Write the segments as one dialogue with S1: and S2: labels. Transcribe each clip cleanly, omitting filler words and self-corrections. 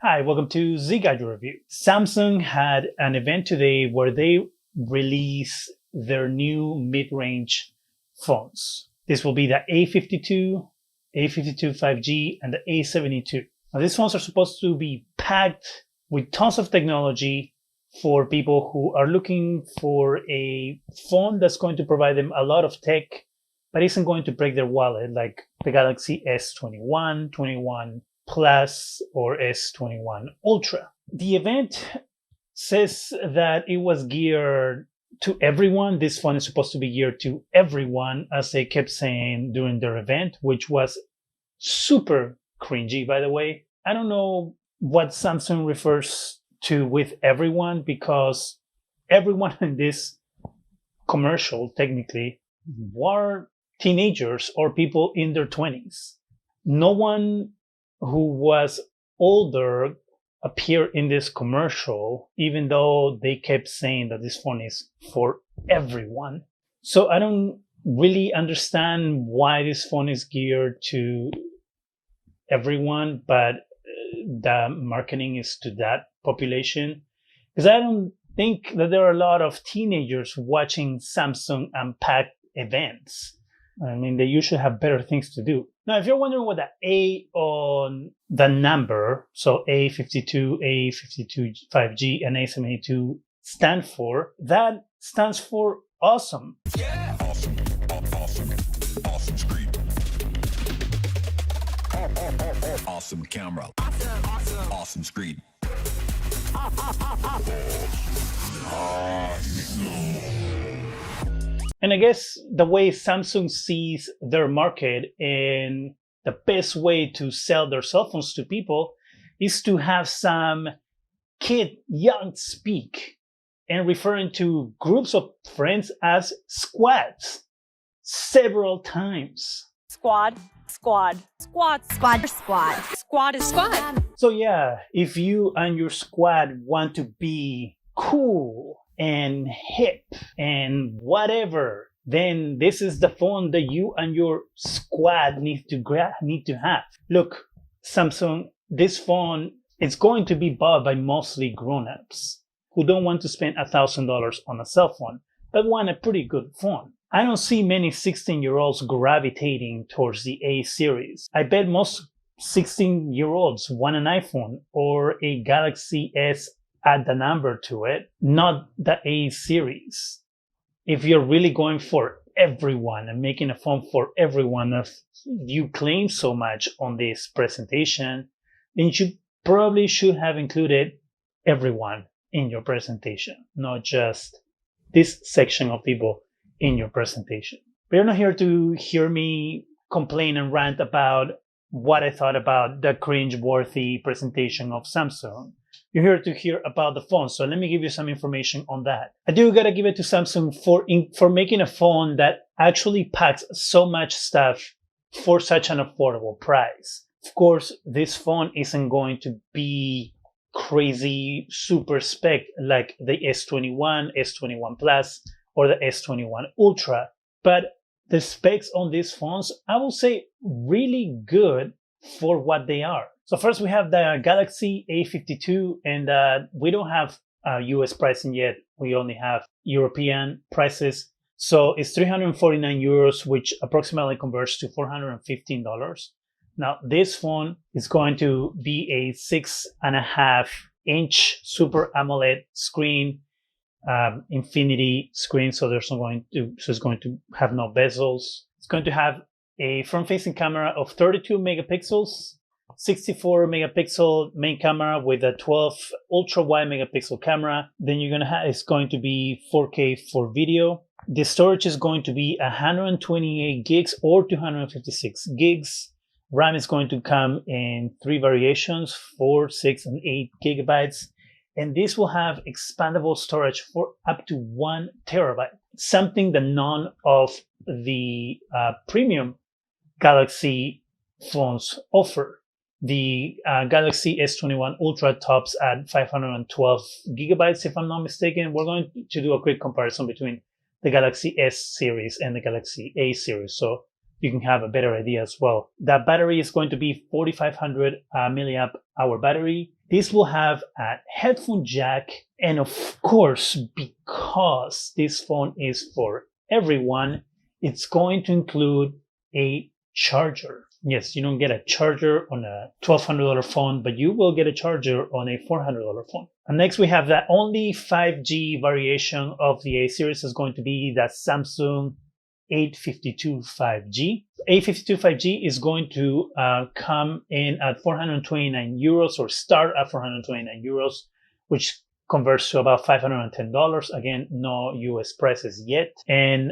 S1: Hi, welcome to Zgadgetreview. Samsung had an event today where they release their new mid-range phones. This will be the A52, A52 5G, and the A72. Now, these phones are supposed to be packed with tons of technology for people who are looking for a phone that's going to provide them a lot of tech, but isn't going to break their wallet, like the Galaxy S21, 21 Plus, or S21 Ultra. The event says that it was geared to everyone. This phone is supposed to be geared to everyone, as they kept saying during their event, which was super cringy, by the way. I don't know what Samsung refers to with everyone, because everyone in this commercial technically were teenagers or people in their 20s. No one who was older appeared in this commercial, even though they kept saying that this phone is for everyone. So I don't really understand why this phone is geared to everyone, but the marketing is to that population. Because I don't think that there are a lot of teenagers watching Samsung Unpacked events. I mean, they usually have better things to do. Now, if you're wondering what the A on the number, so A52, A52 5G, and A72 stand for, that stands for awesome.
S2: Yeah. Awesome. Awesome screen. Awesome camera. Awesome screen.
S1: And I guess the way Samsung sees their market and the best way to sell their cell phones to people is to have some kid young speak and referring to groups of friends as squads several times.
S3: Squad is squad.
S1: So yeah, if you and your squad want to be cool and hip and whatever, then this is the phone that you and your squad need to have. Look, Samsung, this phone is going to be bought by mostly grown-ups who don't want to spend $1,000 on a cell phone, but want a pretty good phone. I don't see many 16-year-olds gravitating towards the A series. I bet most 16-year-olds want an iPhone or a Galaxy S, add the number to it, not the A series. If you're really going for everyone and making a phone for everyone, as you claim so much on this presentation, then you probably should have included everyone in your presentation, not just this section of people in your presentation. But you're not here to hear me complain and rant about what I thought about the cringe-worthy presentation of Samsung. You're here to hear about the phone, so let me give you some information on that. I do gotta give it to Samsung for making a phone that actually packs so much stuff for such an affordable price. Of course, this phone isn't going to be crazy super spec like the S21, S21 Plus, or the S21 Ultra, but the specs on these phones, I will say, really good for what they are. So first we have the Galaxy A52, and we don't have US pricing yet. We only have European prices. So it's 349 euros, which approximately converts to $415. Now this phone is going to be a 6.5-inch Super AMOLED screen, infinity screen, so it's going to have no bezels. It's going to have a front-facing camera of 32 megapixels, 64 megapixel main camera with a 12 ultra wide megapixel camera. Then it's going to be 4K for video. The storage is going to be 128 gigs or 256 gigs. RAM is going to come in 3 variations, 4, 6, and 8 gigabytes. And this will have expandable storage for up to 1 terabyte, something that none of the premium Galaxy phones offer. The Galaxy S21 Ultra tops at 512 gigabytes, if I'm not mistaken. We're going to do a quick comparison between the Galaxy S series and the Galaxy A series. So you can have a better idea as well. That battery is going to be 4500 milliamp hour battery. This will have a headphone jack, and of course, because this phone is for everyone, it's going to include a charger. Yes, you don't get a charger on a $1,200 phone, but you will get a charger on a $400 phone. And next we have that only 5G variation of the A series is going to be the Samsung A52 5G. A52 5G is going to come in at 429 euros or start at 429 euros, which converts to about $510. Again, no US prices yet. And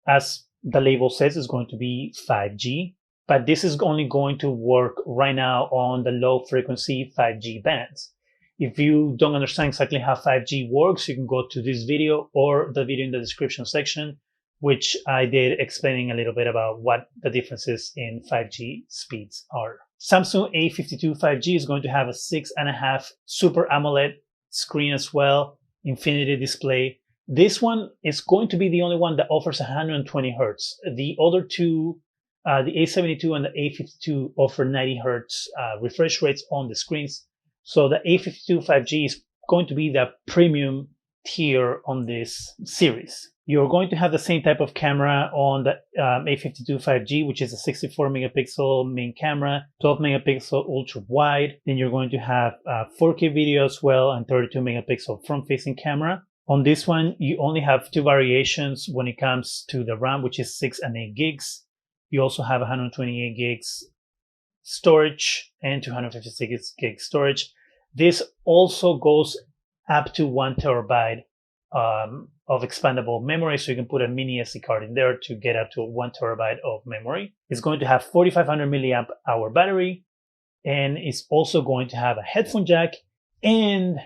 S1: as the label says, it's going to be 5G. But this is only going to work right now on the low frequency 5G bands. If you don't understand exactly how 5G works, you can go to this video or the video in the description section, which I did explaining a little bit about what the differences in 5G speeds are. Samsung A52 5G is going to have a 6.5 Super AMOLED screen as well, infinity display. This one is going to be the only one that offers 120 Hertz. The other two, the A72 and the A52, offer 90 Hertz refresh rates on the screens. So the A52 5G is going to be the premium tier on this series. You're going to have the same type of camera on the A52 5G, which is a 64 megapixel main camera, 12 megapixel ultra wide. Then you're going to have 4K video as well and 32 megapixel front facing camera. On this one, you only have two variations when it comes to the RAM, which is 6 and 8 gigs. You also have 128 gigs storage and 256 gigs storage. This also goes up to 1 terabyte of expandable memory, so you can put a mini SD card in there to get up to 1 terabyte of memory. It's going to have 4500 milliamp hour battery, and it's also going to have a headphone jack and,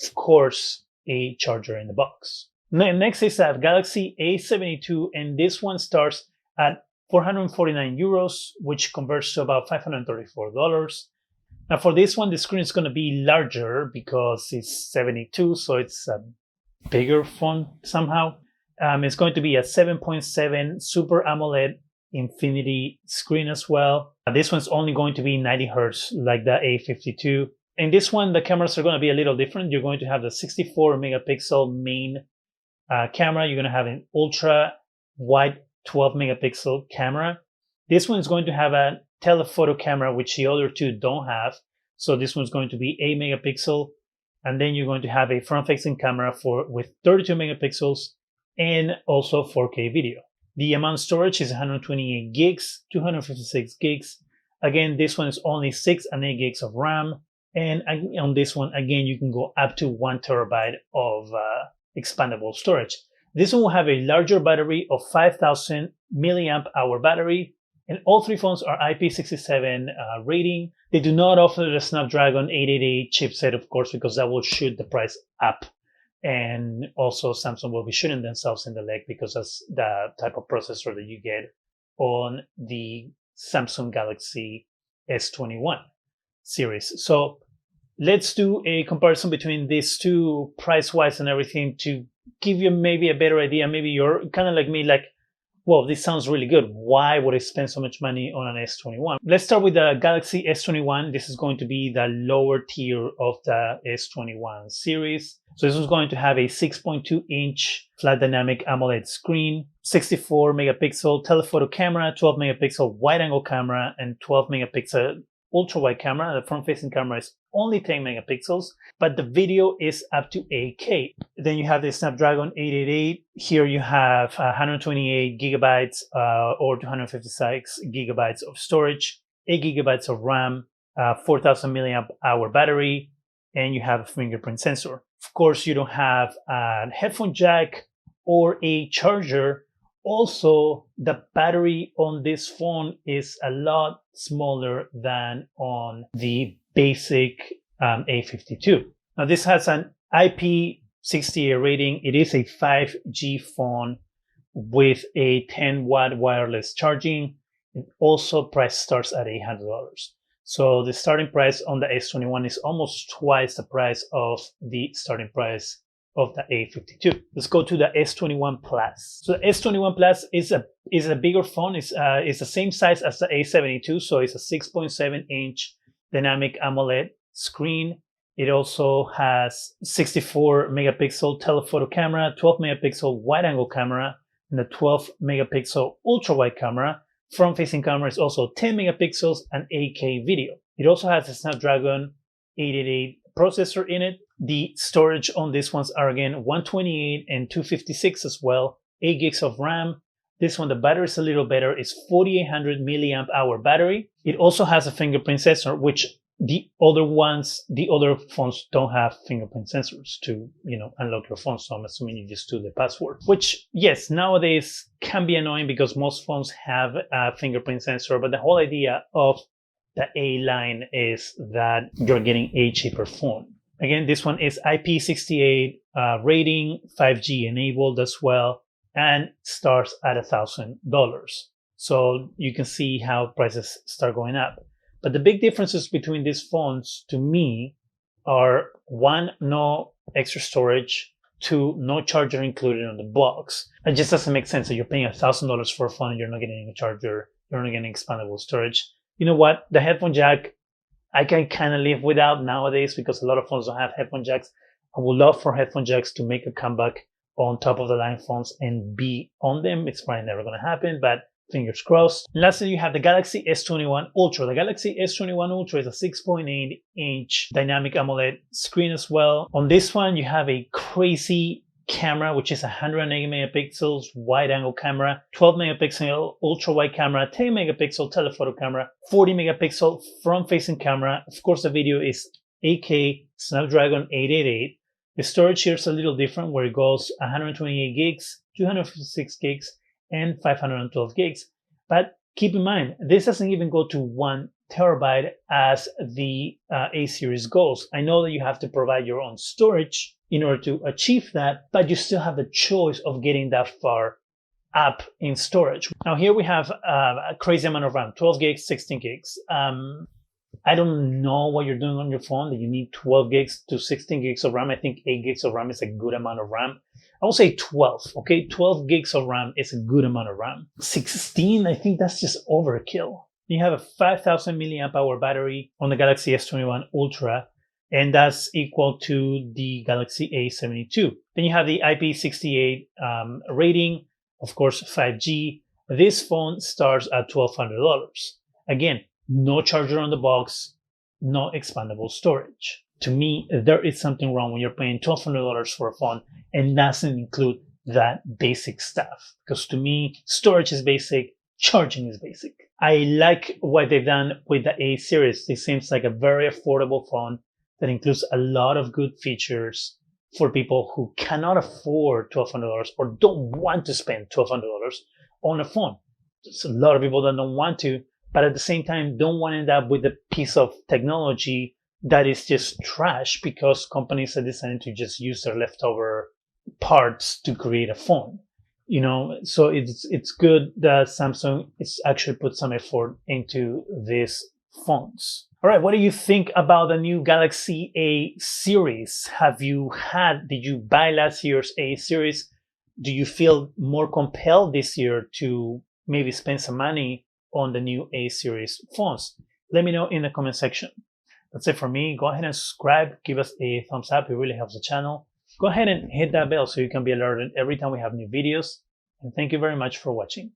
S1: of course, a charger in the box. Next is a Galaxy A72, and this one starts at 449 euros, which converts to about $534. Now for this one, the screen is going to be larger because it's 72, so it's a bigger phone somehow. It's going to be a 7.7 Super AMOLED infinity screen as well. This one's only going to be 90 Hertz like the A52. In this one, the cameras are going to be a little different. You're going to have the 64 megapixel main camera. You're going to have an ultra wide 12 megapixel camera. This one is going to have a telephoto camera, which the other two don't have. So this one's going to be 8 megapixel. And then you're going to have a front-facing camera with 32 megapixels and also 4K video. The amount of storage is 128 gigs, 256 gigs. Again, this one is only 6 and 8 gigs of RAM. And on this one, again, you can go up to 1 terabyte of expandable storage. This one will have a larger battery of 5000 milliamp hour battery, and all three phones are IP67 rating. They do not offer the Snapdragon 888 chipset, of course, because that will shoot the price up. And also Samsung will be shooting themselves in the leg because that's the type of processor that you get on the Samsung Galaxy S21 series. So let's do a comparison between these two price-wise and everything to give you maybe a better idea. Maybe you're kind of like me, like, well, this sounds really good. Why would I spend so much money on an S21? Let's start with the Galaxy S21. This is going to be the lower tier of the S21 series. So this is going to have a 6.2-inch flat dynamic AMOLED screen, 64 megapixel telephoto camera, 12 megapixel wide angle camera, and 12 megapixel ultra wide camera. The front facing camera is only 10 megapixels, but the video is up to 8K. Then you have the Snapdragon 888. Here you have 128 gigabytes or 256 gigabytes of storage, 8 gigabytes of RAM, 4000 milliamp hour battery, and you have a fingerprint sensor. Of course, you don't have a headphone jack or a charger. Also, the battery on this phone is a lot smaller than on the basic A52. Now, this has an IP68 rating. It is a 5G phone with a 10-watt wireless charging. It also price starts at $800. So the starting price on the S21 is almost twice the price of the starting price of the A52. Let's go to the S21 Plus. So the S21 Plus is a bigger phone. It's the same size as the A72, so it's a 6.7-inch dynamic AMOLED screen. It also has 64 megapixel telephoto camera, 12 megapixel wide angle camera, and a 12 megapixel ultra wide camera. Front facing camera is also 10 megapixels and 8K video. It also has a Snapdragon 888 processor in it. The storage on these ones are again 128 and 256 as well, 8 gigs of RAM. This one, the battery is a little better. It's 4800 milliamp hour battery. It also has a fingerprint sensor, which the other phones don't have fingerprint sensors to, unlock your phone. So I'm assuming you just do the password, which yes, nowadays can be annoying because most phones have a fingerprint sensor, but the whole idea of the A line is that you're getting a cheaper phone. Again, this one is IP68 rating, 5G enabled as well, and starts at $1,000. So you can see how prices start going up. But the big differences between these phones to me are 1, no extra storage, 2, no charger included on the box. It just doesn't make sense that you're paying $1,000 for a phone and you're not getting a charger, you're not getting expandable storage. You know what? The headphone jack, I can kind of live without nowadays because a lot of phones don't have headphone jacks. I would love for headphone jacks to make a comeback on top of the line phones and be on them. It's probably never going to happen, but fingers crossed. And lastly, you have the Galaxy S21 Ultra. The Galaxy S21 Ultra is a 6.8-inch dynamic AMOLED screen as well. On this one, you have a crazy camera, which is 180 megapixels wide angle camera, 12 megapixel ultra wide camera, 10 megapixel telephoto camera, 40 megapixel front facing camera. Of course, the video is 8K Snapdragon 888. The storage here is a little different, where it goes 128 gigs, 256 gigs, and 512 gigs. But keep in mind, this doesn't even go to 1 terabyte as the A series goes. I know that you have to provide your own storage in order to achieve that, but you still have the choice of getting that far up in storage. Now here we have a crazy amount of RAM, 12 gigs, 16 gigs. I don't know what you're doing on your phone that you need 12 gigs to 16 gigs of RAM. I think 8 gigs of RAM is a good amount of RAM. I will say 12, okay? 12 gigs of RAM is a good amount of RAM. 16, I think that's just overkill. You have a 5,000 milliamp hour battery on the Galaxy S21 Ultra, and that's equal to the Galaxy A72. Then you have the IP68 rating, of course, 5G. This phone starts at $1,200. Again, no charger on the box, no expandable storage. To me, there is something wrong when you're paying $1,200 for a phone and doesn't include that basic stuff. Because to me, storage is basic, charging is basic. I like what they've done with the A series. It seems like a very affordable phone that includes a lot of good features for people who cannot afford $1,200 or don't want to spend $1,200 on a phone. There's a lot of people that don't want to, but at the same time don't want to end up with a piece of technology that is just trash because companies are deciding to just use their leftover parts to create a phone. So it's good that Samsung is actually put some effort into these phones. All right, what do you think about the new Galaxy A series? Did you buy last year's A series? Do you feel more compelled this year to maybe spend some money on the new A series phones? Let me know in the comment section. That's it for me. Go ahead and subscribe. Give us a thumbs up. It really helps the channel. Go ahead and hit that bell so you can be alerted every time we have new videos. And thank you very much for watching.